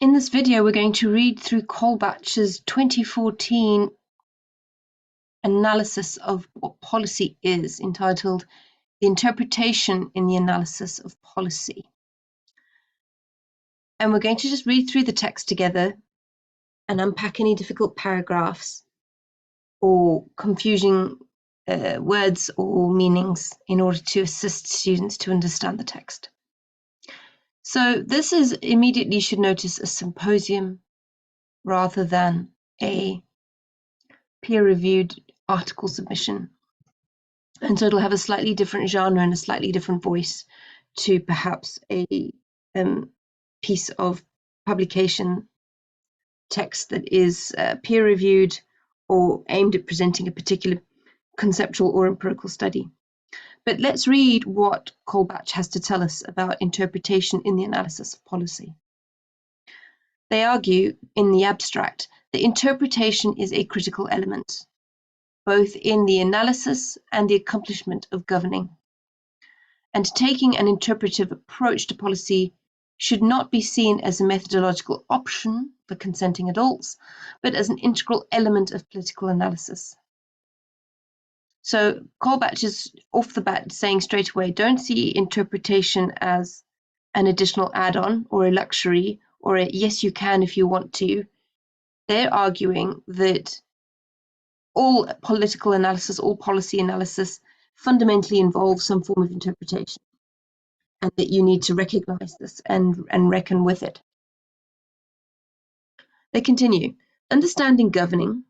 In this video, we're going to read through Colebatch's 2014 analysis of what policy is, entitled The Interpretation in the Analysis of Policy. And we're going to just read through the text together and unpack any difficult paragraphs or confusing words or meanings in order to assist students to understand the text. So this is, immediately you should notice, a symposium rather than a peer-reviewed article submission. And so it'll have a slightly different genre and a slightly different voice to perhaps a piece of publication text that is peer-reviewed or aimed at presenting a particular conceptual or empirical study. But let's read what Colebatch has to tell us about interpretation in the analysis of policy. They argue, in the abstract, that interpretation is a critical element, both in the analysis and the accomplishment of governing. And taking an interpretive approach to policy should not be seen as a methodological option for consenting adults, but as an integral element of political analysis. So Colebatch is off the bat saying straight away, don't see interpretation as an additional add-on or a luxury or a yes you can if you want to. They're arguing that all political analysis, all policy analysis fundamentally involves some form of interpretation, and that you need to recognize this and reckon with it. They continue, understanding governing,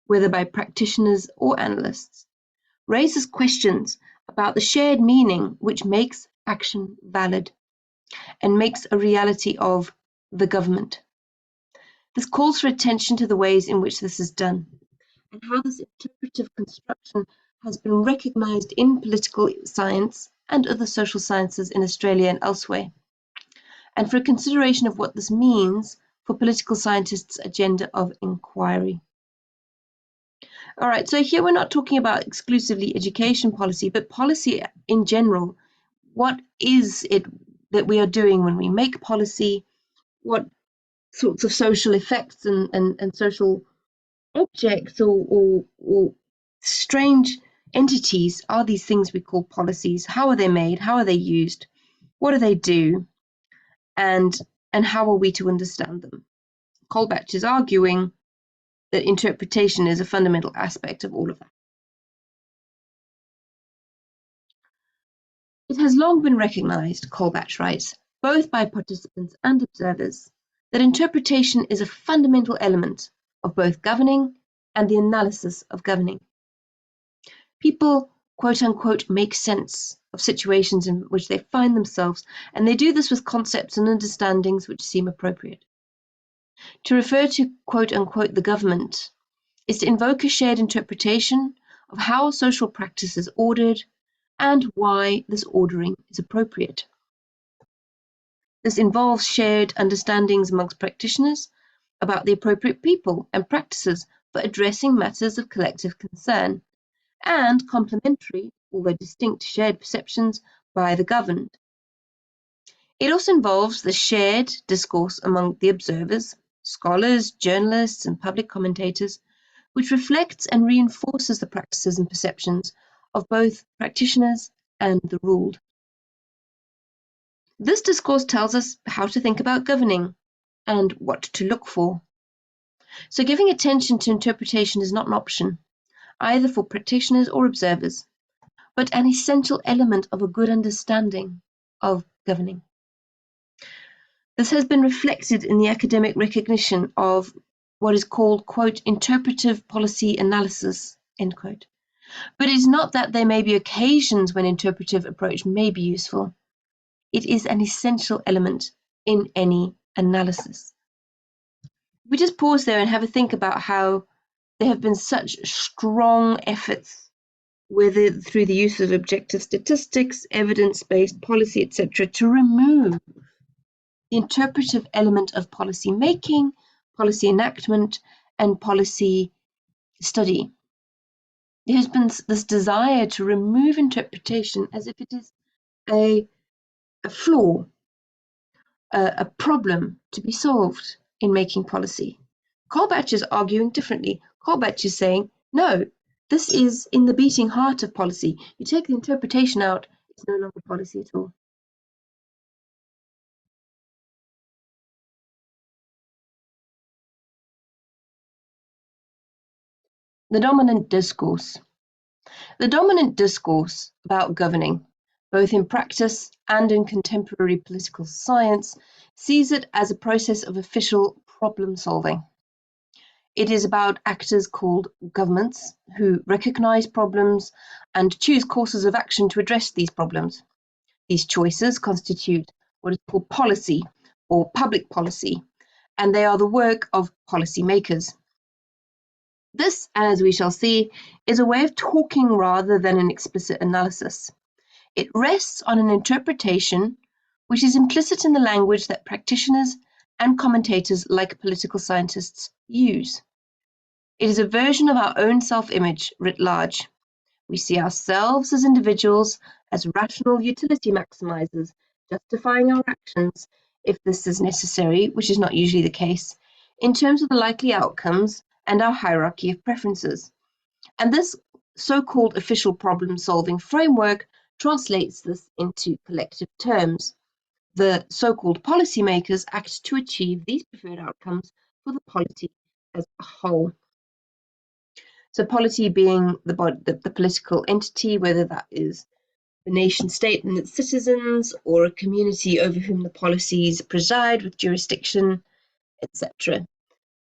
whether by practitioners or analysts, raises questions about the shared meaning which makes action valid and makes a reality of the government. This calls for attention to the ways in which this is done, and how this interpretive construction has been recognized in political science and other social sciences in Australia and elsewhere, and for a consideration of what this means for political scientists' agenda of inquiry. All right, so here we're not talking about exclusively education policy, but policy in general. What is it that we are doing when we make policy? What sorts of social effects and social objects or strange entities are these things we call policies? How are they made? How are they used? What do they do? And how are we to understand them? Colebatch is arguing that interpretation is a fundamental aspect of all of that. It has long been recognized, Colebatch writes, both by participants and observers, that interpretation is a fundamental element of both governing and the analysis of governing. People, quote unquote, make sense of situations in which they find themselves, and they do this with concepts and understandings which seem appropriate. To refer to, quote unquote, the government is to invoke a shared interpretation of how social practice is ordered and why this ordering is appropriate. This involves shared understandings amongst practitioners about the appropriate people and practices for addressing matters of collective concern, and complementary, although distinct, shared perceptions by the governed. It also involves the shared discourse among the observers, scholars, journalists, and public commentators, which reflects and reinforces the practices and perceptions of both practitioners and the ruled. This discourse tells us how to think about governing and what to look for. So giving attention to interpretation is not an option, either for practitioners or observers, but an essential element of a good understanding of governing. This has been reflected in the academic recognition of what is called, quote, interpretive policy analysis, end quote. But it is not that there may be occasions when interpretive approach may be useful. It is an essential element in any analysis. We just pause there and have a think about how there have been such strong efforts, whether through the use of objective statistics, evidence-based policy, etc., to remove the interpretive element of policy making, policy enactment, and policy study. There has been this desire to remove interpretation as if it is a flaw, a problem to be solved in making policy. Colebatch is arguing differently. Colebatch is saying, no, this is in the beating heart of policy. You take the interpretation out, it's no longer policy at all. The dominant discourse. The dominant discourse about governing, both in practice and in contemporary political science, sees it as a process of official problem solving. It is about actors called governments who recognise problems and choose courses of action to address these problems. These choices constitute what is called policy or public policy, and they are the work of policymakers. This, as we shall see, is a way of talking rather than an explicit analysis. It rests on an interpretation which is implicit in the language that practitioners and commentators like political scientists use. It is a version of our own self-image writ large. We see ourselves as individuals as rational utility maximizers, justifying our actions, if this is necessary, which is not usually the case, in terms of the likely outcomes and our hierarchy of preferences. And this so-called official problem-solving framework translates this into collective terms. The so-called policymakers act to achieve these preferred outcomes for the polity as a whole. So polity being the political entity, whether that is the nation state and its citizens, or a community over whom the policies preside with jurisdiction, etc.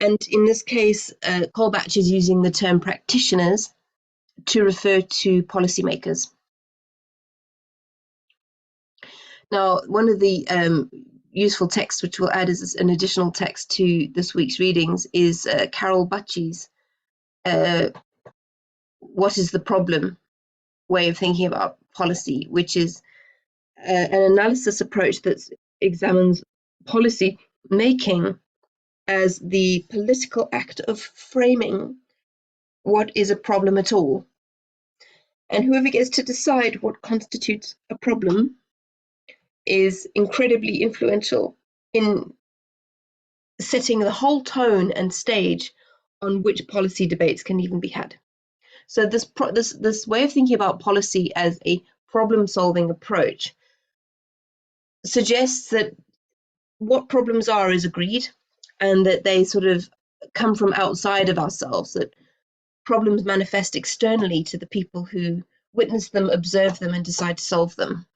And in this case, Colebatch is using the term practitioners to refer to policymakers. Now, one of the useful texts which we'll add as an additional text to this week's readings is Carol Butchie's What is the Problem? Way of thinking about policy, which is an analysis approach that examines policy making as the political act of framing what is a problem at all. And whoever gets to decide what constitutes a problem is incredibly influential in setting the whole tone and stage on which policy debates can even be had. So this way of thinking about policy as a problem-solving approach suggests that what problems are is agreed, and that they sort of come from outside of ourselves, that problems manifest externally to the people who witness them, observe them, and decide to solve them,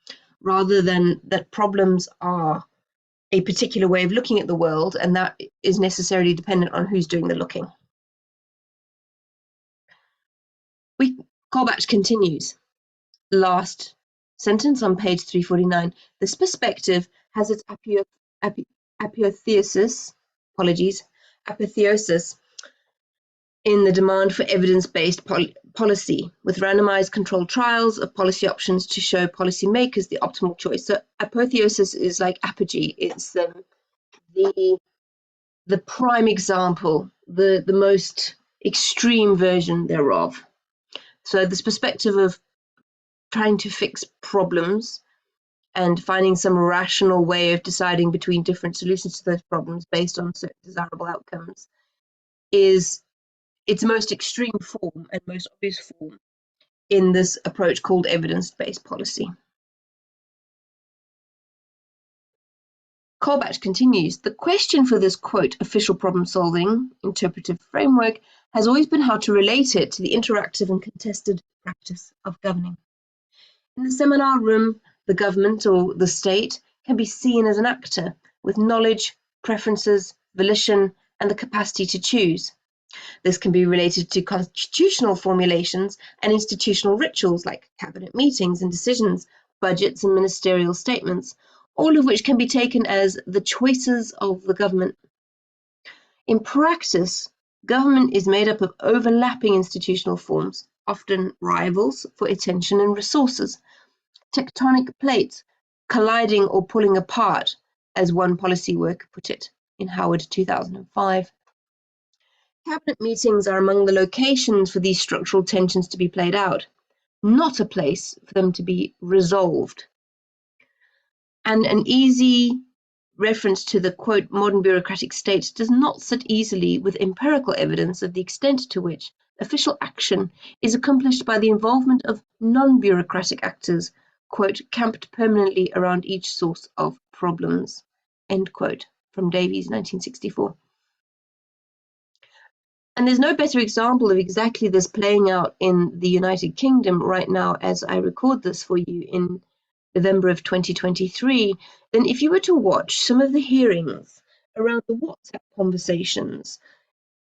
rather than that problems are a particular way of looking at the world, and that is necessarily dependent on who's doing the looking. Colebatch continues. Last sentence on page 349. This perspective has its apotheosis in the demand for evidence-based policy, with randomized controlled trials of policy options to show policymakers the optimal choice. So apotheosis is like apogee. It's the prime example, the most extreme version thereof. So this perspective of trying to fix problems and finding some rational way of deciding between different solutions to those problems based on certain desirable outcomes is its most extreme form and most obvious form in this approach called evidence-based policy. Colebatch continues, the question for this, quote, official problem-solving interpretive framework has always been how to relate it to the interactive and contested practice of governing. In the seminar room, the government or the state can be seen as an actor with knowledge, preferences, volition, and the capacity to choose. This can be related to constitutional formulations and institutional rituals like cabinet meetings and decisions, budgets and ministerial statements, all of which can be taken as the choices of the government. In practice, government is made up of overlapping institutional forms, often rivals for attention and resources, tectonic plates colliding or pulling apart, as one policy worker put it in Howard 2005. Cabinet meetings are among the locations for these structural tensions to be played out, not a place for them to be resolved. And an easy reference to the, quote, modern bureaucratic state does not sit easily with empirical evidence of the extent to which official action is accomplished by the involvement of non-bureaucratic actors, quote, camped permanently around each source of problems, end quote, from Davies, 1964. And there's no better example of exactly this playing out in the United Kingdom right now as I record this for you in November of 2023, then if you were to watch some of the hearings around the WhatsApp conversations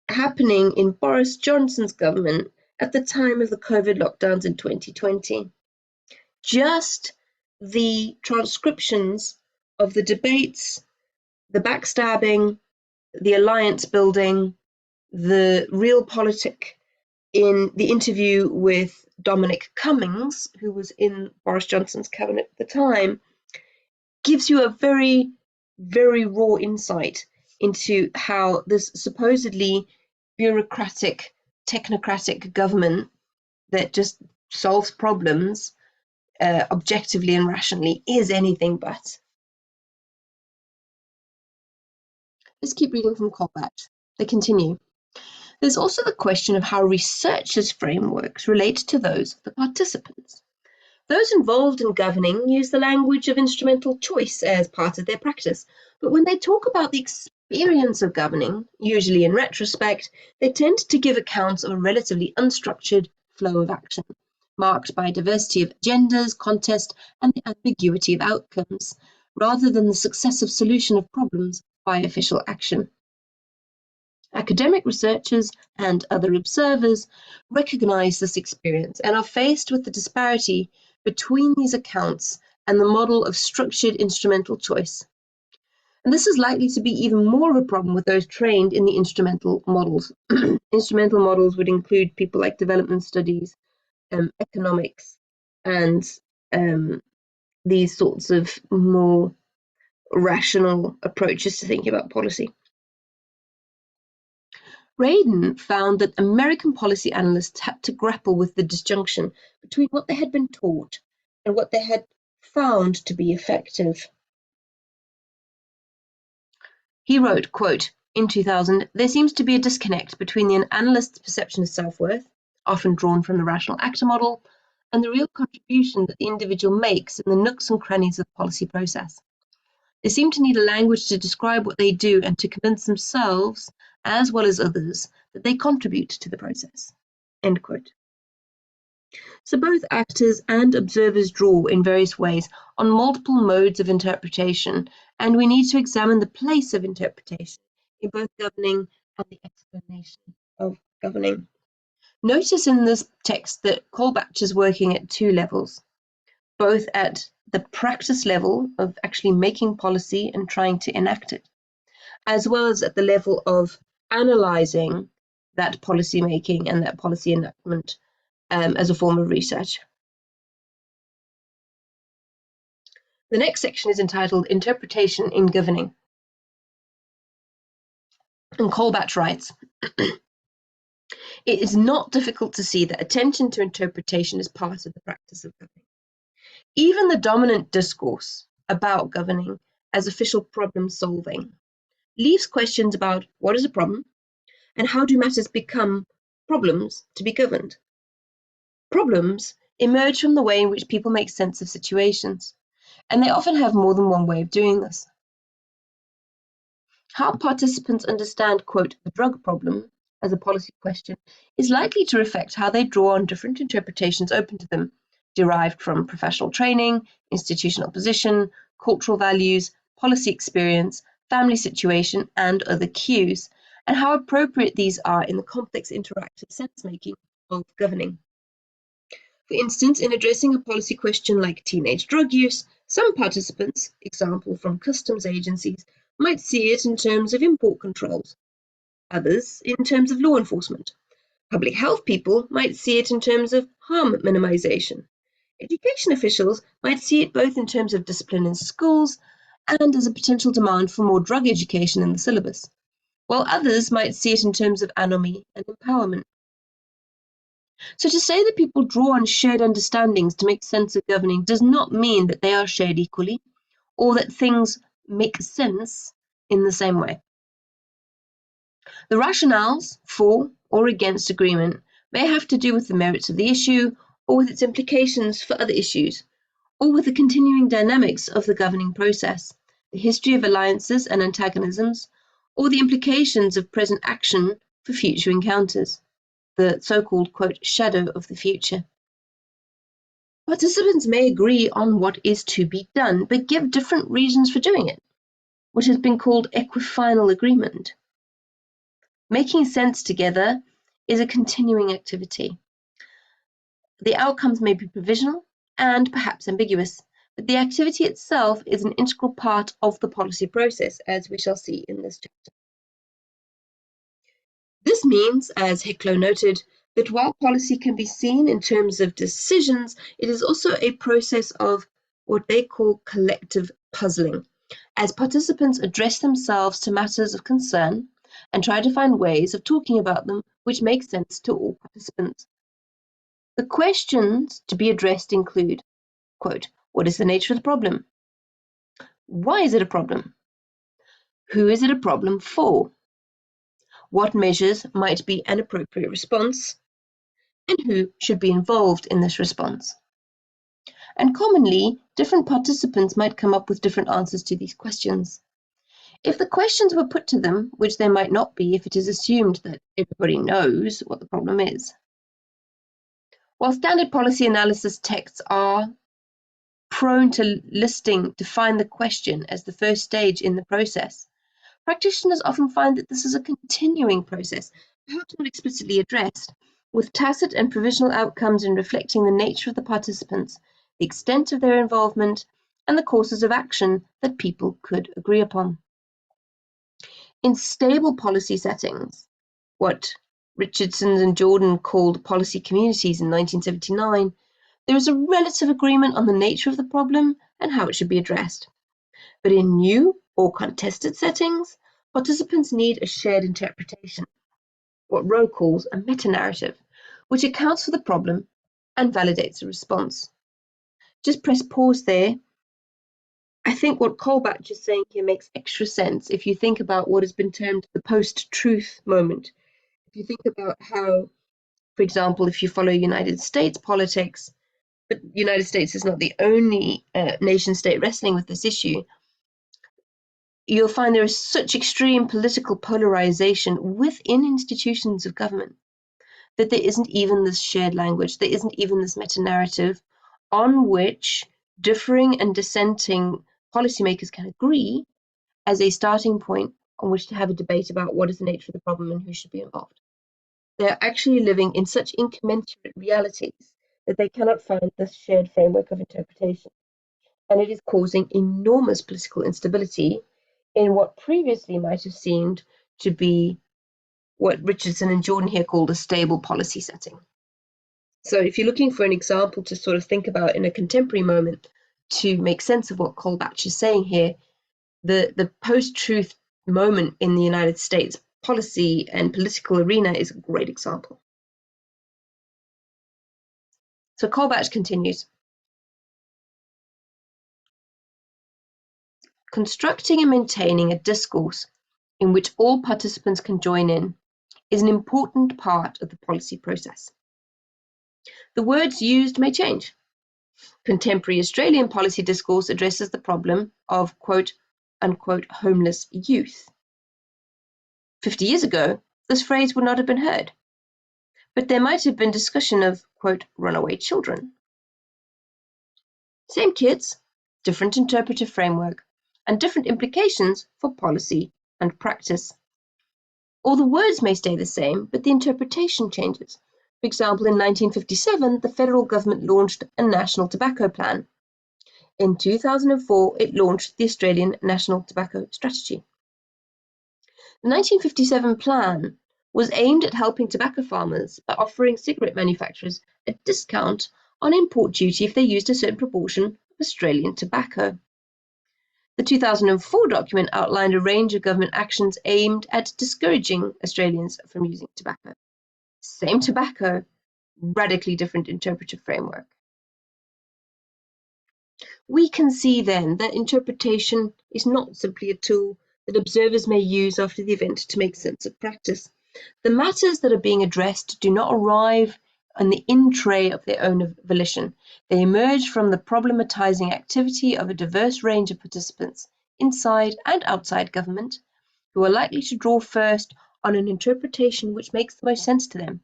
happening in Boris Johnson's government at the time of the COVID lockdowns in 2020, just the transcriptions of the debates, the backstabbing, the alliance building, the real politic in the interview with Dominic Cummings, who was in Boris Johnson's cabinet at the time, gives you a very, very raw insight into how this supposedly bureaucratic, technocratic government that just solves problems objectively and rationally is anything but. Let's keep reading from Colebatch. They continue. There's also the question of how researchers' frameworks relate to those of the participants. Those involved in governing use the language of instrumental choice as part of their practice, but when they talk about the experience of governing, usually in retrospect, they tend to give accounts of a relatively unstructured flow of action, marked by diversity of agendas, context, and the ambiguity of outcomes, rather than the successive solution of problems by official action. Academic researchers and other observers recognize this experience and are faced with the disparity between these accounts and the model of structured instrumental choice. And this is likely to be even more of a problem with those trained in the instrumental models. Instrumental models would include people like development studies, economics, and these sorts of more rational approaches to thinking about policy. Radin found that American policy analysts had to grapple with the disjunction between what they had been taught and what they had found to be effective. He wrote, quote, in 2000, there seems to be a disconnect between the analyst's perception of self-worth, often drawn from the rational actor model, and the real contribution that the individual makes in the nooks and crannies of the policy process. They seem to need a language to describe what they do and to convince themselves, as well as others, that they contribute to the process. End quote. So both actors and observers draw in various ways on multiple modes of interpretation, and we need to examine the place of interpretation in both governing and the explanation of governing. Notice in this text that Colebatch is working at two levels, both at the practice level of actually making policy and trying to enact it, as well as at the level of analysing that policy making and that policy enactment as a form of research. The next section is entitled Interpretation in Governing. And Colebatch writes, it is not difficult to see that attention to interpretation is part of the practice of governing. Even the dominant discourse about governing as official problem solving leaves questions about what is a problem and how do matters become problems to be governed. Problems emerge from the way in which people make sense of situations, and they often have more than one way of doing this. How participants understand, quote, the drug problem as a policy question is likely to reflect how they draw on different interpretations open to them, derived from professional training, institutional position, cultural values, policy experience, family situation, and other cues, and how appropriate these are in the complex interactive sense-making of governing. For instance, in addressing a policy question like teenage drug use, some participants, example from customs agencies, might see it in terms of import controls, others in terms of law enforcement. Public health people might see it in terms of harm minimization. Education officials might see it both in terms of discipline in schools and as a potential demand for more drug education in the syllabus, while others might see it in terms of anomie and empowerment. So to say that people draw on shared understandings to make sense of governing does not mean that they are shared equally, or that things make sense in the same way. The rationales for or against agreement may have to do with the merits of the issue, or with its implications for other issues, or with the continuing dynamics of the governing process, the history of alliances and antagonisms, or the implications of present action for future encounters, the so-called, quote, shadow of the future. Participants may agree on what is to be done, but give different reasons for doing it, which has been called equifinal agreement. Making sense together is a continuing activity. The outcomes may be provisional and perhaps ambiguous, but the activity itself is an integral part of the policy process, as we shall see in this chapter. This means, as Hicklow noted, that while policy can be seen in terms of decisions, it is also a process of what they call collective puzzling, as participants address themselves to matters of concern and try to find ways of talking about them which make sense to all participants. The questions to be addressed include, quote, what is the nature of the problem? Why is it a problem? Who is it a problem for? What measures might be an appropriate response? And who should be involved in this response? And commonly, different participants might come up with different answers to these questions. If the questions were put to them, which they might not be if it is assumed that everybody knows what the problem is. While standard policy analysis texts are prone to listing define the question as the first stage in the process, practitioners often find that this is a continuing process, perhaps not explicitly addressed, with tacit and provisional outcomes in reflecting the nature of the participants, the extent of their involvement, and the courses of action that people could agree upon. In stable policy settings, what Richardson and Jordan called policy communities in 1979, there is a relative agreement on the nature of the problem and how it should be addressed. But in new or contested settings, participants need a shared interpretation, what Rowe calls a meta-narrative, which accounts for the problem and validates the response. Just press pause there. I think what Colebatch is saying here makes extra sense if you think about what has been termed the post-truth moment. If you think about how, for example, if you follow United States politics, but the United States is not the only nation-state wrestling with this issue, you'll find there is such extreme political polarization within institutions of government that there isn't even this shared language, there isn't even this meta-narrative on which differing and dissenting policymakers can agree as a starting point on which to have a debate about what is the nature of the problem and who should be involved. They're actually living in such incommensurate realities that they cannot find this shared framework of interpretation. And it is causing enormous political instability in what previously might have seemed to be what Richardson and Jordan here called a stable policy setting. So if you're looking for an example to sort of think about in a contemporary moment to make sense of what Colebatch is saying here, the post-truth moment in the United States policy and political arena is a great example. So Colebatch continues. Constructing and maintaining a discourse in which all participants can join in is an important part of the policy process. The words used may change. Contemporary Australian policy discourse addresses the problem of quote unquote homeless youth. 50 years ago, this phrase would not have been heard, but there might have been discussion of quote runaway children. Same kids, different interpretive framework, and different implications for policy and practice. All the words may stay the same, but the interpretation changes. For example, in 1957, the federal government launched a national tobacco plan. In 2004, it launched the Australian National Tobacco Strategy. The 1957 plan was aimed at helping tobacco farmers by offering cigarette manufacturers a discount on import duty if they used a certain proportion of Australian tobacco. The 2004 document outlined a range of government actions aimed at discouraging Australians from using tobacco. Same tobacco, radically different interpretive framework. We can see then that interpretation is not simply a tool that observers may use after the event to make sense of practice. The matters that are being addressed do not arrive on the in tray of their own volition. They emerge from the problematizing activity of a diverse range of participants, inside and outside government, who are likely to draw first on an interpretation which makes the most sense to them,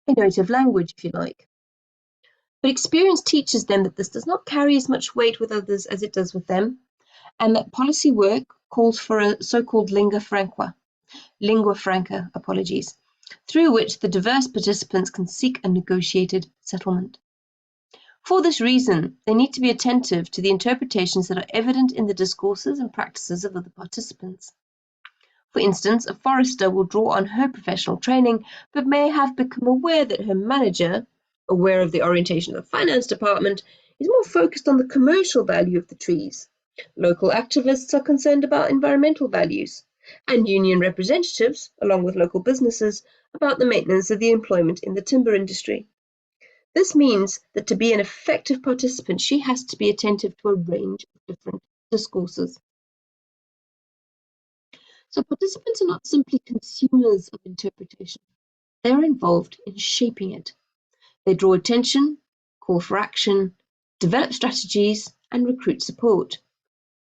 a note language, if you like. But experience teaches them that this does not carry as much weight with others as it does with them, and that policy work calls for a so-called lingua franca, through which the diverse participants can seek a negotiated settlement. For this reason, they need to be attentive to the interpretations that are evident in the discourses and practices of other participants. For instance, a forester will draw on her professional training, but may have become aware that her manager, aware of the orientation of the finance department, is more focused on the commercial value of the trees. Local activists are concerned about environmental values, and union representatives, along with local businesses, about the maintenance of the employment in the timber industry. This means that to be an effective participant, she has to be attentive to a range of different discourses. So participants are not simply consumers of interpretation. They are involved in shaping it. They draw attention, call for action, develop strategies, and recruit support.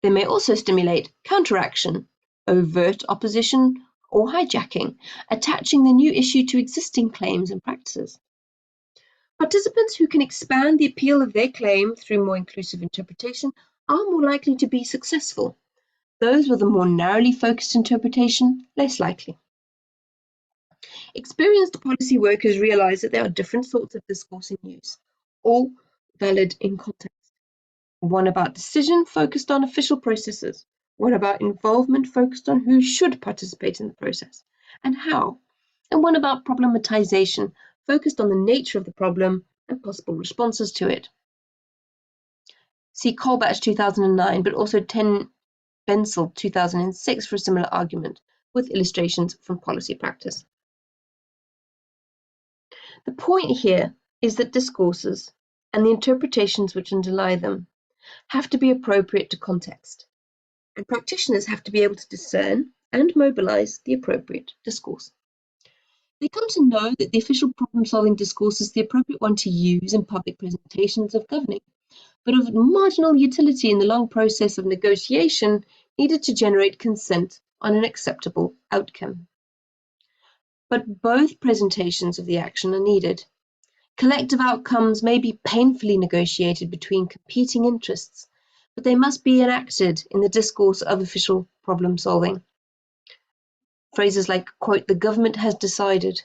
They may also stimulate counteraction, overt opposition, or hijacking, attaching the new issue to existing claims and practices. Participants who can expand the appeal of their claim through more inclusive interpretation are more likely to be successful. Those with a more narrowly focused interpretation, less likely. Experienced policy workers realize that there are different sorts of discourse in use, all valid in context. One about decision focused on official processes, one about involvement focused on who should participate in the process and how, and one about problematization focused on the nature of the problem and possible responses to it. See Colebatch 2009, but also Bensel 2006 for a similar argument, with illustrations from policy practice. The point here is that discourses and the interpretations which underlie them have to be appropriate to context, and practitioners have to be able to discern and mobilize the appropriate discourse. They come to know that the official problem-solving discourse is the appropriate one to use in public presentations of governing, but of marginal utility in the long process of negotiation needed to generate consent on an acceptable outcome. But both presentations of the action are needed. Collective outcomes may be painfully negotiated between competing interests, but they must be enacted in the discourse of official problem solving. Phrases like, quote, the government has decided.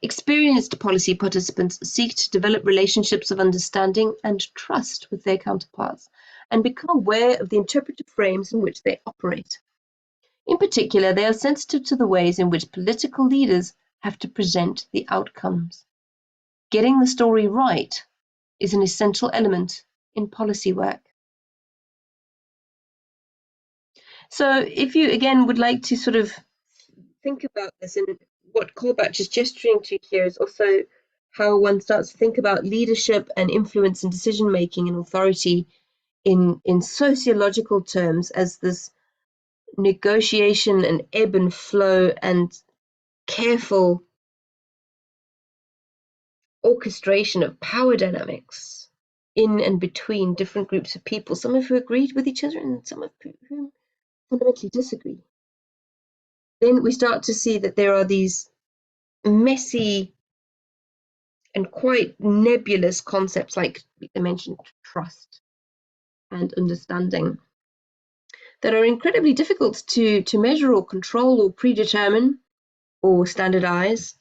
Experienced policy participants seek to develop relationships of understanding and trust with their counterparts and become aware of the interpretive frames in which they operate. In particular, they are sensitive to the ways in which political leaders have to present the outcomes. Getting the story right is an essential element in policy work. So if you, again, would like to sort of think about this, and what Colebatch is gesturing to here is also how one starts to think about leadership and influence and decision-making and authority in sociological terms as this negotiation and ebb and flow and careful orchestration of power dynamics in and between different groups of people, some of whom agreed with each other and some of whom fundamentally disagree. Then we start to see that there are these messy and quite nebulous concepts like I mentioned, trust and understanding, that are incredibly difficult to measure or control or predetermine or standardize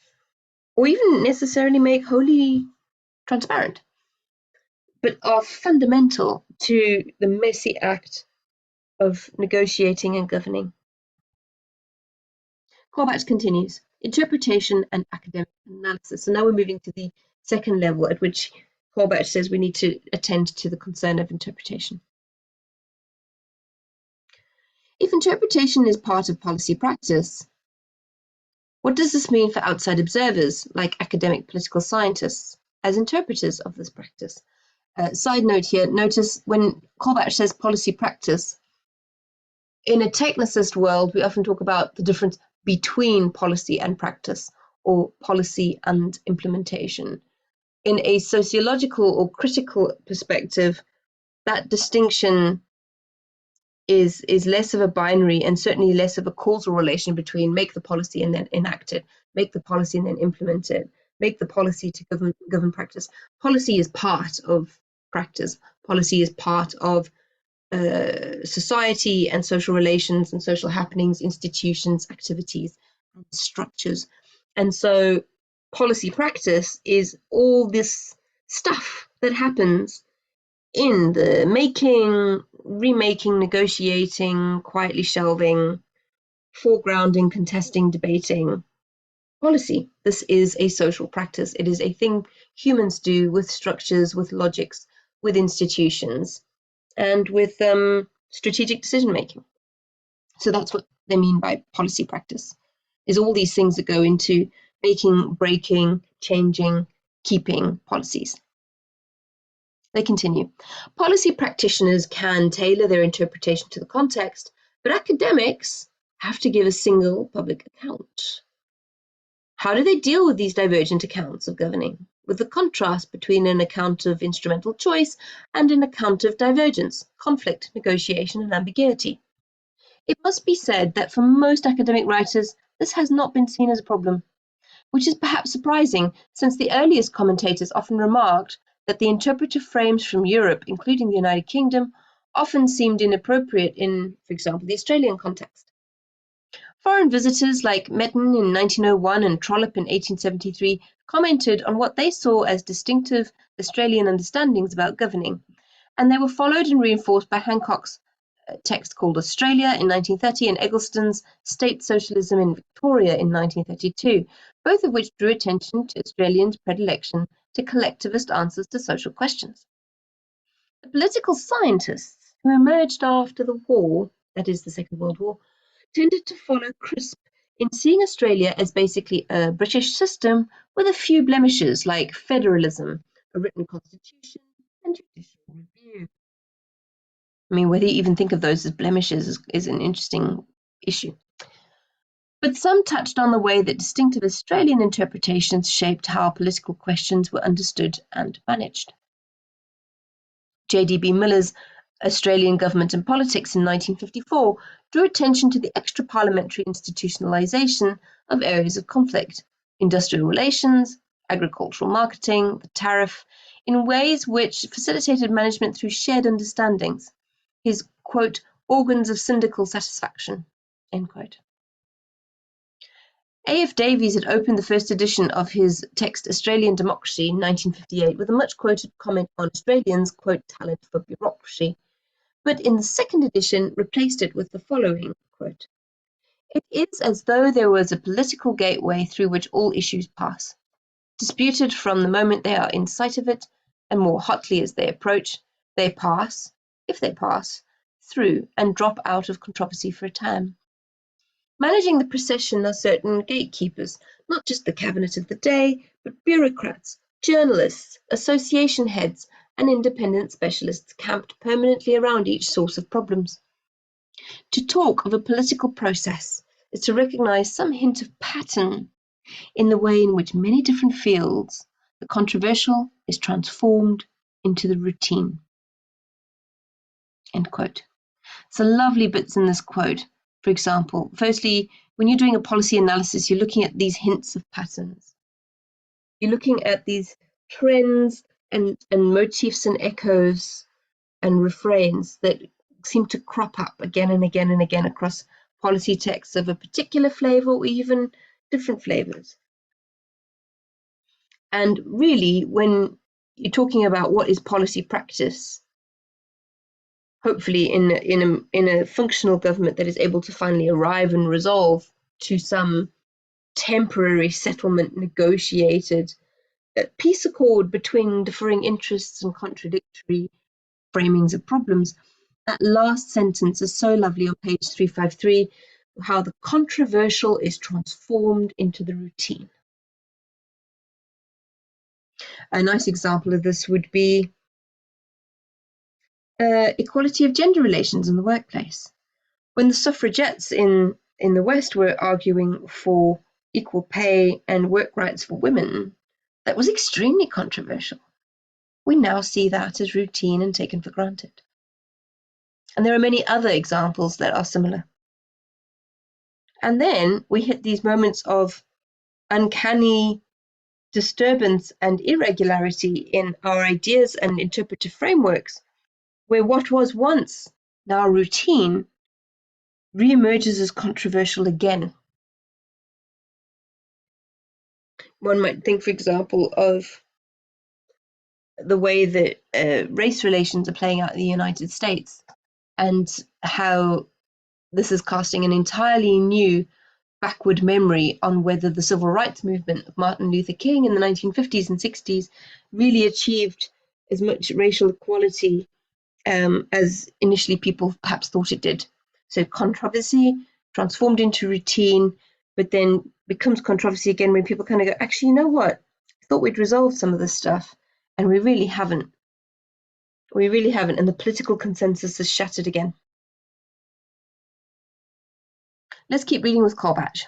or even necessarily make wholly transparent, but are fundamental to the messy act of negotiating and governing. Colebatch continues, interpretation and academic analysis. So now we're moving to the second level at which Colebatch says we need to attend to the concern of interpretation. If interpretation is part of policy practice, what does this mean for outside observers, like academic political scientists, as interpreters of this practice? Side note here, notice when Colebatch says policy practice, in a technicist world, we often talk about the difference between policy and practice, or policy and implementation. In a sociological or critical perspective, that distinction is less of a binary and certainly less of a causal relation between make the policy and then enact it, make the policy and then implement it, make the policy to govern practice. Policy is part of practice. Policy is part of society and social relations and social happenings, institutions, activities, and structures. And so policy practice is all this stuff that happens in the making, remaking, negotiating, quietly shelving, foregrounding, contesting, debating policy. This is a social practice. It is a thing humans do with structures, with logics, with institutions, and with strategic decision making. So that's what they mean by policy practice, is all these things that go into making, breaking, changing, keeping policies. They continue. Policy practitioners can tailor their interpretation to the context, but academics have to give a single public account. How do they deal with these divergent accounts of governing, with the contrast between an account of instrumental choice and an account of divergence, conflict, negotiation, and ambiguity? It must be said that for most academic writers, this has not been seen as a problem, which is perhaps surprising, since the earliest commentators often remarked that the interpretive frames from Europe, including the United Kingdom, often seemed inappropriate in, for example, the Australian context. Foreign visitors like Metten in 1901 and Trollope in 1873 commented on what they saw as distinctive Australian understandings about governing, and they were followed and reinforced by Hancock's text called Australia in 1930 and Eggleston's State Socialism in Victoria in 1932, both of which drew attention to Australians' predilection to collectivist answers to social questions. The political scientists who emerged after the war, that is the Second World War, tended to follow Crisp in seeing Australia as basically a British system with a few blemishes like federalism, a written constitution, and judicial review. I mean, whether you even think of those as blemishes is an interesting issue. But some touched on the way that distinctive Australian interpretations shaped how political questions were understood and managed. J.D.B. Miller's Australian Government and Politics in 1954 drew attention to the extra-parliamentary institutionalisation of areas of conflict, industrial relations, agricultural marketing, the tariff, in ways which facilitated management through shared understandings. His, quote, organs of syndical satisfaction, end quote. A.F. Davies had opened the first edition of his text Australian Democracy in 1958 with a much-quoted comment on Australians' quote, talent for bureaucracy, but in the second edition replaced it with the following, quote, it is as though there was a political gateway through which all issues pass, disputed from the moment they are in sight of it, and more hotly as they approach, they pass, if they pass, through and drop out of controversy for a time. Managing the procession are certain gatekeepers, not just the cabinet of the day, but bureaucrats, journalists, association heads, and independent specialists camped permanently around each source of problems. To talk of a political process is to recognise some hint of pattern in the way in which many different fields, the controversial is transformed into the routine. End quote. So lovely bits in this quote. For example, firstly, when you're doing a policy analysis, you're looking at these hints of patterns. You're looking at these trends and motifs and echoes and refrains that seem to crop up again and again and again across policy texts of a particular flavour or even different flavours. And really, when you're talking about what is policy practice, hopefully in a functional government that is able to finally arrive and resolve to some temporary settlement negotiated peace accord between differing interests and contradictory framings of problems. That last sentence is so lovely on page 353, how the controversial is transformed into the routine. A nice example of this would be equality of gender relations in the workplace. When the suffragettes in the West were arguing for equal pay and work rights for women, that was extremely controversial. We now see that as routine and taken for granted. And there are many other examples that are similar. And then we hit these moments of uncanny disturbance and irregularity in our ideas and interpretive frameworks, where what was once now routine reemerges as controversial again. One might think, for example, of the way that race relations are playing out in the United States and how this is casting an entirely new backward memory on whether the civil rights movement of Martin Luther King in the 1950s and 60s really achieved as much racial equality as initially people perhaps thought it did. So controversy transformed into routine, but then becomes controversy again when people kind of go, actually, you know what? I thought we'd resolved some of this stuff, and we really haven't. We really haven't, and the political consensus is shattered again. Let's keep reading with Colebatch.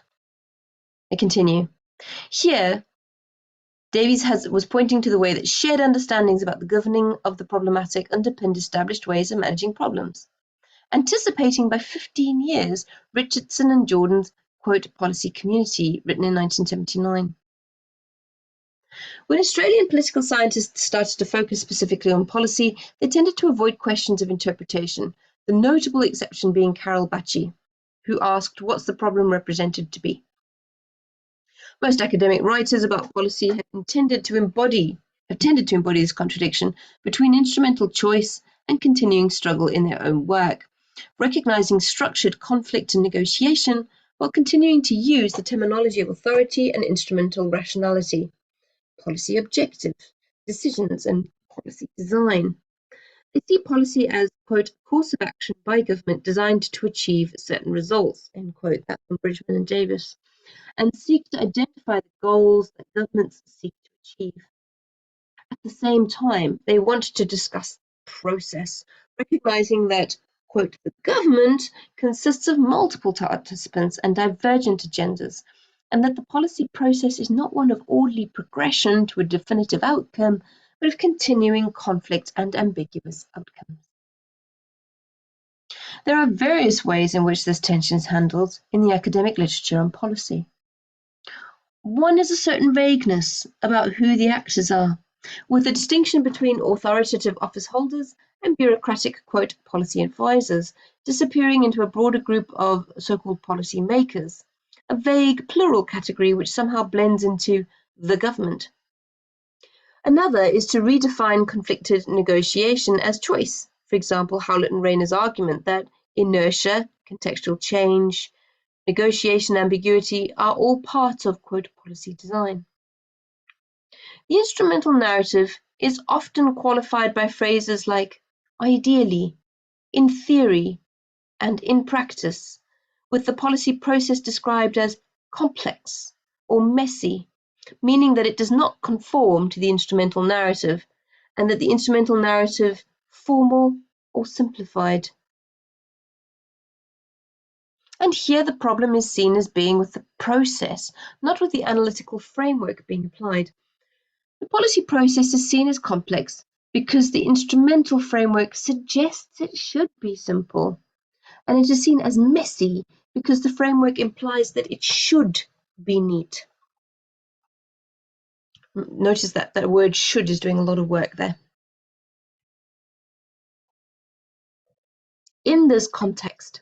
I continue. Here, Davies was pointing to the way that shared understandings about the governing of the problematic underpinned established ways of managing problems, anticipating by 15 years Richardson and Jordan's, quote, policy community, written in 1979. When Australian political scientists started to focus specifically on policy, they tended to avoid questions of interpretation, the notable exception being Colebatch, who asked, what's the problem represented to be? Most academic writers about policy have tended to embody this contradiction between instrumental choice and continuing struggle in their own work, recognizing structured conflict and negotiation while continuing to use the terminology of authority and instrumental rationality, policy objective, decisions, and policy design. They see policy as, quote, course of action by government designed to achieve certain results, end quote, that's from Bridgman and Davis, and seek to identify the goals that governments seek to achieve. At the same time, they want to discuss process, recognizing that, quote, the government consists of multiple participants and divergent agendas, and that the policy process is not one of orderly progression to a definitive outcome, but of continuing conflict and ambiguous outcomes. There are various ways in which this tension is handled in the academic literature on policy. One is a certain vagueness about who the actors are, with a distinction between authoritative office holders and bureaucratic, quote, policy advisors, disappearing into a broader group of so-called policy makers, a vague plural category which somehow blends into the government. Another is to redefine conflicted negotiation as choice. For example, Howlett and Rayner's argument that inertia, contextual change, negotiation ambiguity are all parts of, quote, policy design. The instrumental narrative is often qualified by phrases like ideally, in theory, and in practice, with the policy process described as complex or messy, meaning that it does not conform to the instrumental narrative, and that the instrumental narrative formal or simplified. And here the problem is seen as being with the process, not with the analytical framework being applied. The policy process is seen as complex because the instrumental framework suggests it should be simple, and it is seen as messy because the framework implies that it should be neat. Notice that that word should is doing a lot of work there. In this context,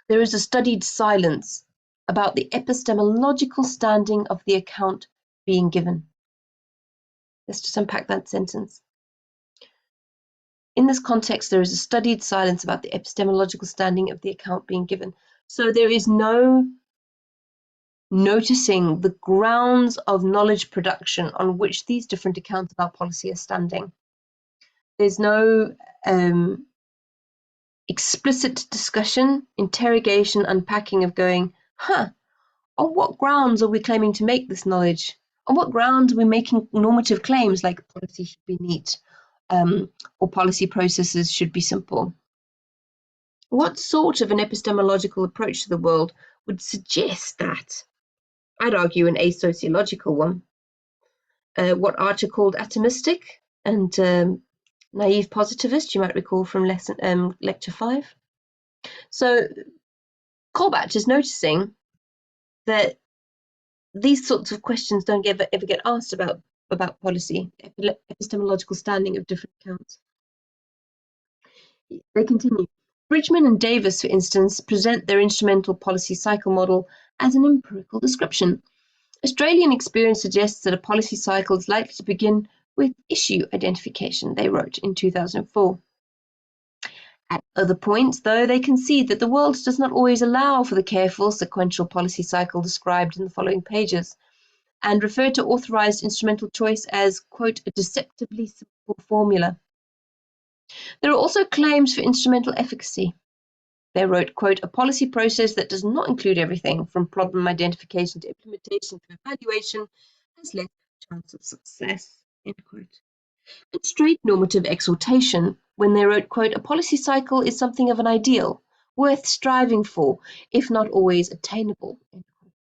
there is a studied silence about the epistemological standing of the account being given. Let's just unpack that sentence. In this context, there is a studied silence about the epistemological standing of the account being given. So there is no noticing the grounds of knowledge production on which these different accounts of our policy are standing. There's no explicit discussion, interrogation, unpacking of going, on what grounds are we claiming to make this knowledge? On what grounds are we making normative claims like policy should be neat? or policy processes should be simple. What sort of an epistemological approach to the world would suggest that? I'd argue an asociological one. What Archer called atomistic and naive positivist, you might recall from lecture 5. So Colebatch is noticing that these sorts of questions don't ever get asked about policy, epistemological standing of different accounts. They continue. Bridgman and Davis, for instance, present their instrumental policy cycle model as an empirical description. Australian experience suggests that a policy cycle is likely to begin with issue identification, they wrote in 2004. At other points, though, they concede that the world does not always allow for the careful sequential policy cycle described in the following pages, and refer to authorized instrumental choice as, quote, a deceptively simple formula. There are also claims for instrumental efficacy. They wrote, quote, a policy process that does not include everything from problem identification to implementation to evaluation has less chance of success, end quote. And straight normative exhortation when they wrote, quote, a policy cycle is something of an ideal, worth striving for, if not always attainable, end quote.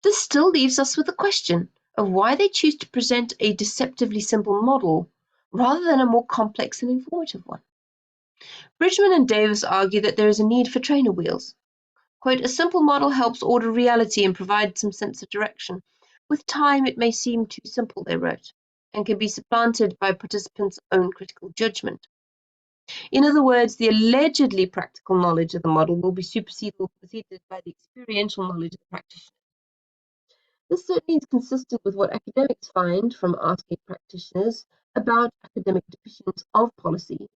This still leaves us with the question of why they choose to present a deceptively simple model rather than a more complex and informative one. Bridgman and Davis argue that there is a need for trainer wheels. Quote, a simple model helps order reality and provide some sense of direction. With time, it may seem too simple, they wrote, and can be supplanted by participants' own critical judgment. In other words, the allegedly practical knowledge of the model will be superseded by the experiential knowledge of the practitioner. This certainly is consistent with what academics find from asking practitioners about academic definitions of policy.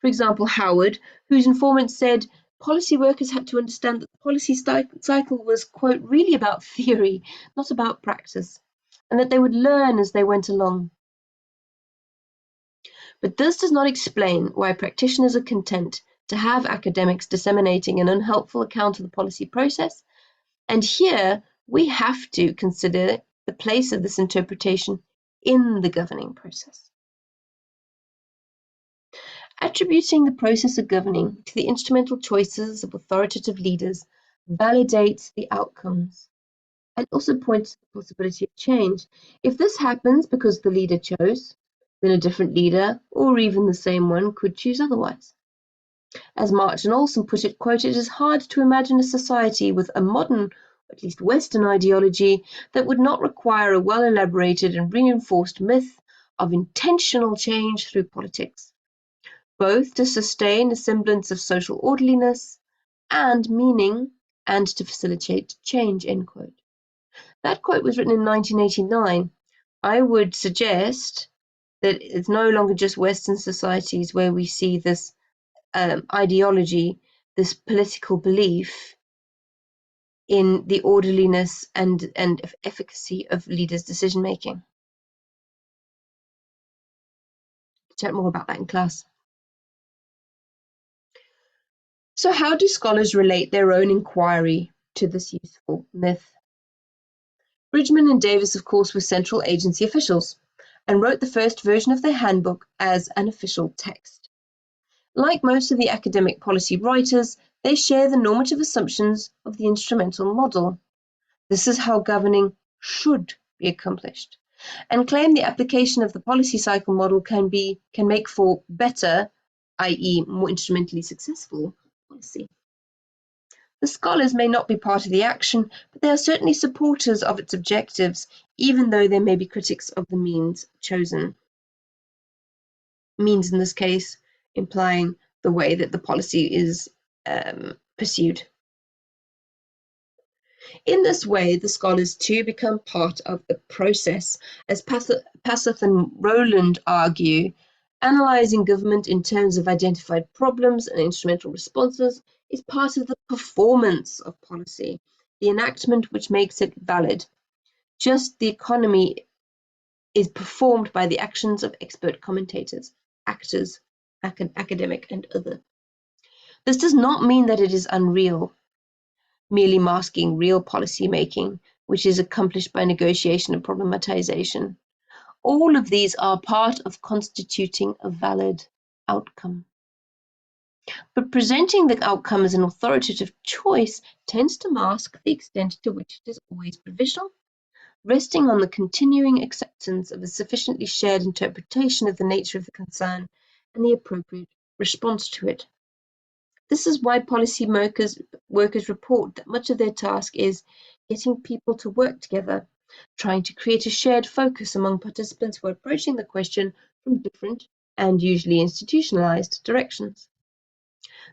For example, Howard, whose informant said policy workers had to understand that the policy cycle was, quote, really about theory, not about practice, and that they would learn as they went along. But this does not explain why practitioners are content to have academics disseminating an unhelpful account of the policy process. And here we have to consider the place of this interpretation in the governing process. Attributing the process of governing to the instrumental choices of authoritative leaders validates the outcomes and also points to the possibility of change. If this happens because the leader chose, then a different leader, or even the same one, could choose otherwise. As March and Olson put it, quote, it is hard to imagine a society with a modern, at least Western ideology that would not require a well-elaborated and reinforced myth of intentional change through politics, both to sustain a semblance of social orderliness and meaning and to facilitate change, end quote. That quote was written in 1989. I would suggest that it's no longer just Western societies where we see this ideology, this political belief in the orderliness and efficacy of leaders' decision making. Chat more about that in class. So how do scholars relate their own inquiry to this useful myth? Bridgman and Davis, of course, were central agency officials and wrote the first version of their handbook as an official text. Like most of the academic policy writers, they share the normative assumptions of the instrumental model. This is how governing should be accomplished, and claim the application of the policy cycle model can make for better, i.e., more instrumentally successful policy. The scholars may not be part of the action, but they are certainly supporters of its objectives, even though they may be critics of the means chosen. Means in this case implying the way that the policy is pursued. In this way, the scholars too become part of the process. As Passoff and Rowland argue, analysing government in terms of identified problems and instrumental responses is part of the performance of policy, the enactment which makes it valid. Just the economy is performed by the actions of expert commentators, actors, academic and other. This does not mean that it is unreal, merely masking real policy making, which is accomplished by negotiation and problematization. all of these are part of constituting a valid outcome. But presenting the outcome as an authoritative choice tends to mask the extent to which it is always provisional, resting on the continuing acceptance of a sufficiently shared interpretation of the nature of the concern and the appropriate response to it. This is why workers report that much of their task is getting people to work together, trying to create a shared focus among participants who are approaching the question from different and usually institutionalized directions.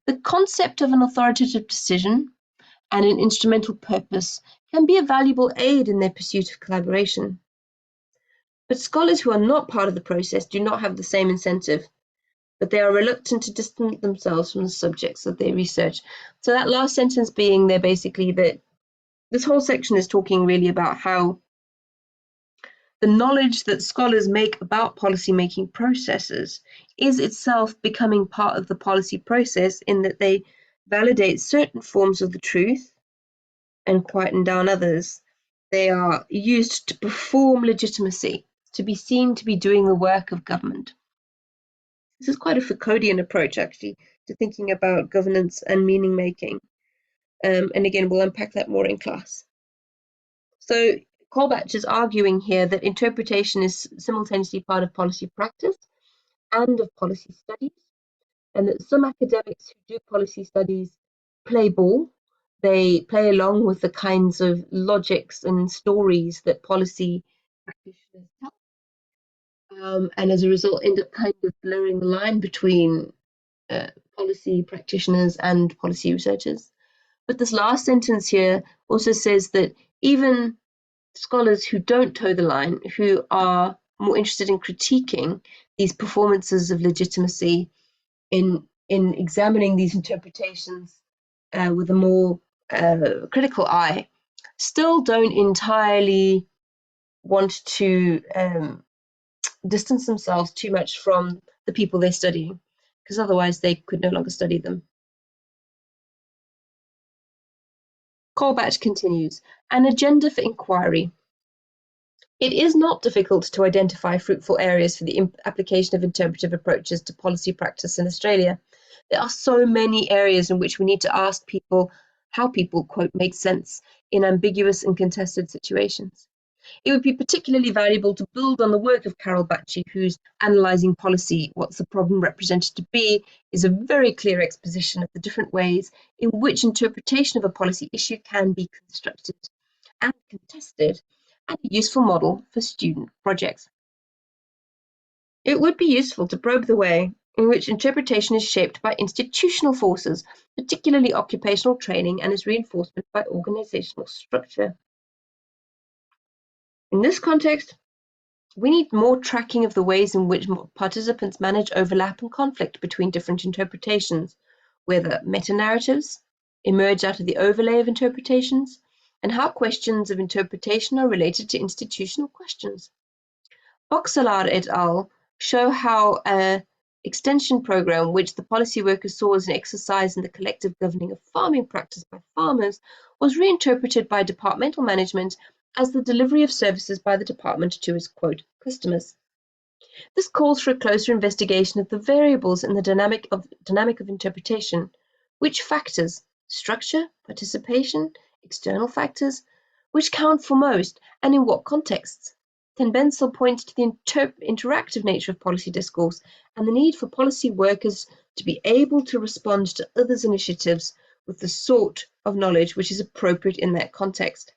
The concept of an authoritative decision and an instrumental purpose can be a valuable aid in their pursuit of collaboration. But scholars who are not part of the process do not have the same incentive, but they are reluctant to distance themselves from the subjects of their research. So that last sentence being there basically that this whole section is talking really about how the knowledge that scholars make about policy-making processes is itself becoming part of the policy process in that they validate certain forms of the truth and quieten down others. They are used to perform legitimacy, to be seen to be doing the work of government. This is quite a Foucauldian approach, actually, to thinking about governance and meaning making. And again, we'll unpack that more in class. So Colebatch is arguing here that interpretation is simultaneously part of policy practice and of policy studies, and that some academics who do policy studies play ball. They play along with the kinds of logics and stories that policy practitioners tell. And as a result, end up kind of blurring the line between policy practitioners and policy researchers. But this last sentence here also says that even scholars who don't toe the line, who are more interested in critiquing these performances of legitimacy, in examining these interpretations with a more critical eye, still don't entirely want to distance themselves too much from the people they're studying, because otherwise they could no longer study them. Colebatch continues, an agenda for inquiry. It is not difficult to identify fruitful areas for the application of interpretive approaches to policy practice in Australia. There are so many areas in which we need to ask people how people, quote, make sense in ambiguous and contested situations. It would be particularly valuable to build on the work of Carol Bacci, whose Analysing Policy, What's the Problem Represented to Be, is a very clear exposition of the different ways in which interpretation of a policy issue can be constructed and contested, and a useful model for student projects. It would be useful to probe the way in which interpretation is shaped by institutional forces, particularly occupational training, and its reinforcement by organizational structure. In this context, we need more tracking of the ways in which participants manage overlap and conflict between different interpretations, whether meta-narratives emerge out of the overlay of interpretations, and how questions of interpretation are related to institutional questions. Boxelar et al. Show how an extension program, which the policy workers saw as an exercise in the collective governing of farming practice by farmers, was reinterpreted by departmental management as the delivery of services by the department to its, quote, customers. This calls for a closer investigation of the variables in the dynamic of interpretation. Which factors, structure, participation, external factors, which count for most, and in what contexts? Ten Bensel points to the interactive nature of policy discourse and the need for policy workers to be able to respond to others' initiatives with the sort of knowledge which is appropriate in that context.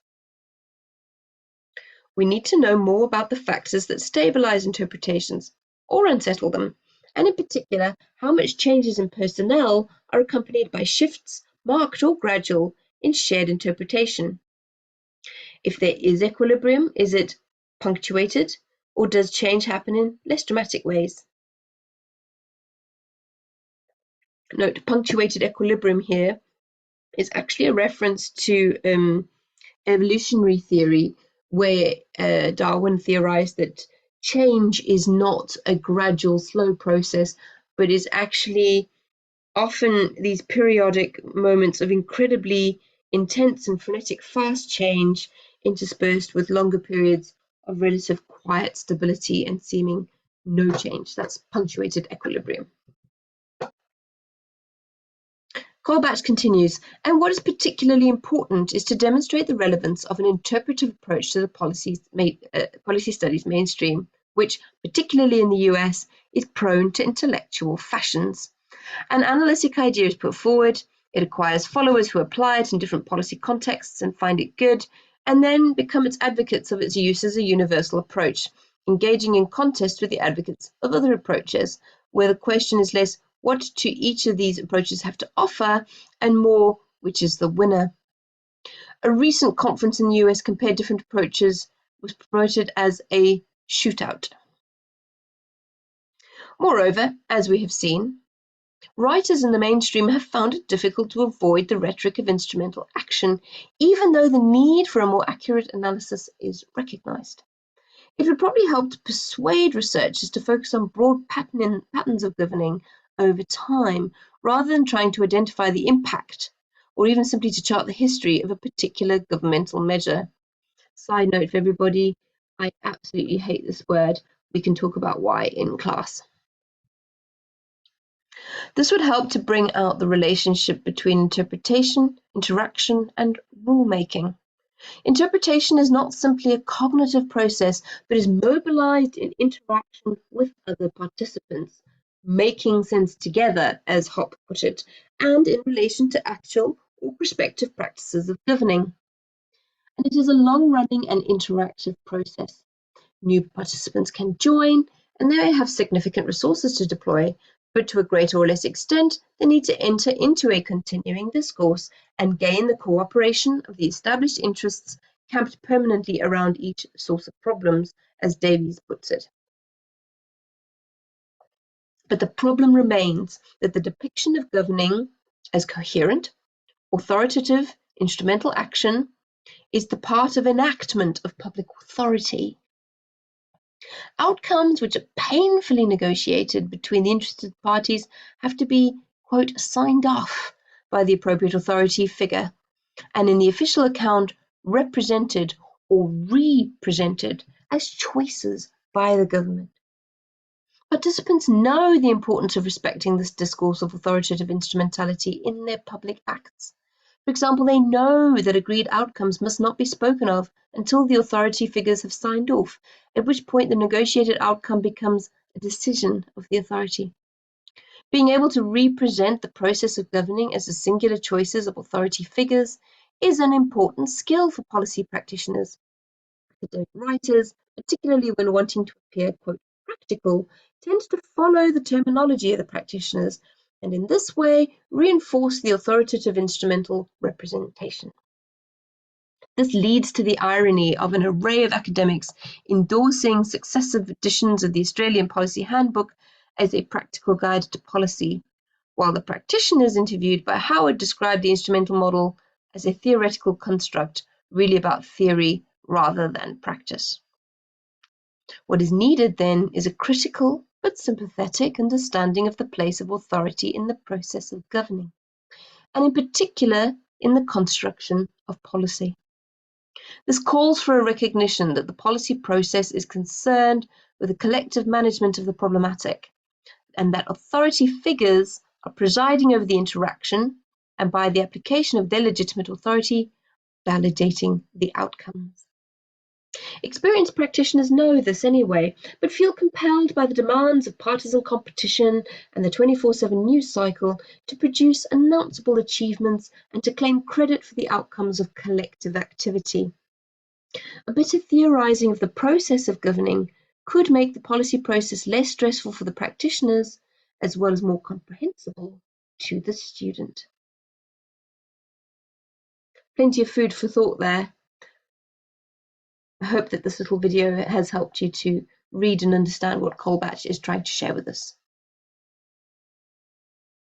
We need to know more about the factors that stabilize interpretations or unsettle them, and in particular, how much changes in personnel are accompanied by shifts, marked or gradual, in shared interpretation. If there is equilibrium, is it punctuated, or does change happen in less dramatic ways? Note, punctuated equilibrium here is actually a reference to evolutionary theory, where Darwin theorized that change is not a gradual, slow process, but is actually often these periodic moments of incredibly intense and frenetic fast change interspersed with longer periods of relative quiet stability and seeming no change. That's punctuated equilibrium. Colebatch continues, and what is particularly important is to demonstrate the relevance of an interpretive approach to the policy studies mainstream, which, particularly in the US, is prone to intellectual fashions. An analytic idea is put forward, it acquires followers who apply it in different policy contexts and find it good, and then become its advocates of its use as a universal approach, engaging in contest with the advocates of other approaches, where the question is less what do each of these approaches have to offer, and more, which is the winner. A recent conference in the US compared different approaches was promoted as a shootout. Moreover, as we have seen, writers in the mainstream have found it difficult to avoid the rhetoric of instrumental action, even though the need for a more accurate analysis is recognized. It would probably help to persuade researchers to focus on broad patterns of governing over time, rather than trying to identify the impact, or even simply to chart the history of a particular governmental measure. Side note for everybody, I absolutely hate this word. We can talk about why in class. This would help to bring out the relationship between interpretation, interaction, and rulemaking. Interpretation is not simply a cognitive process, but is mobilized in interaction with other participants, making sense together, as Hoppe put it, and in relation to actual or prospective practices of governing. And it is a long-running and interactive process. New participants can join, and they may have significant resources to deploy, but to a greater or less extent, they need to enter into a continuing discourse and gain the cooperation of the established interests camped permanently around each source of problems, as Davies puts it. But the problem remains that the depiction of governing as coherent, authoritative, instrumental action is the part of enactment of public authority. Outcomes which are painfully negotiated between the interested parties have to be, quote, signed off by the appropriate authority figure, and in the official account represented or represented as choices by the government. Participants know the importance of respecting this discourse of authoritative instrumentality in their public acts. For example, they know that agreed outcomes must not be spoken of until the authority figures have signed off, at which point the negotiated outcome becomes a decision of the authority. Being able to represent the process of governing as the singular choices of authority figures is an important skill for policy practitioners. Academic writers, particularly when wanting to appear, quote, practical, tend to follow the terminology of the practitioners, and in this way reinforce the authoritative instrumental representation. This leads to the irony of an array of academics endorsing successive editions of the Australian Policy Handbook as a practical guide to policy, while the practitioners interviewed by Howard described the instrumental model as a theoretical construct, really about theory rather than practice. What is needed then is a critical but sympathetic understanding of the place of authority in the process of governing, and in particular in the construction of policy. This calls for a recognition that the policy process is concerned with the collective management of the problematic, and that authority figures are presiding over the interaction, and by the application of their legitimate authority, validating the outcomes. Experienced practitioners know this anyway, but feel compelled by the demands of partisan competition and the 24/7 news cycle to produce announceable achievements and to claim credit for the outcomes of collective activity. A bit of theorizing of the process of governing could make the policy process less stressful for the practitioners, as well as more comprehensible to the student. Plenty of food for thought there. I hope that this little video has helped you to read and understand what Colebatch is trying to share with us.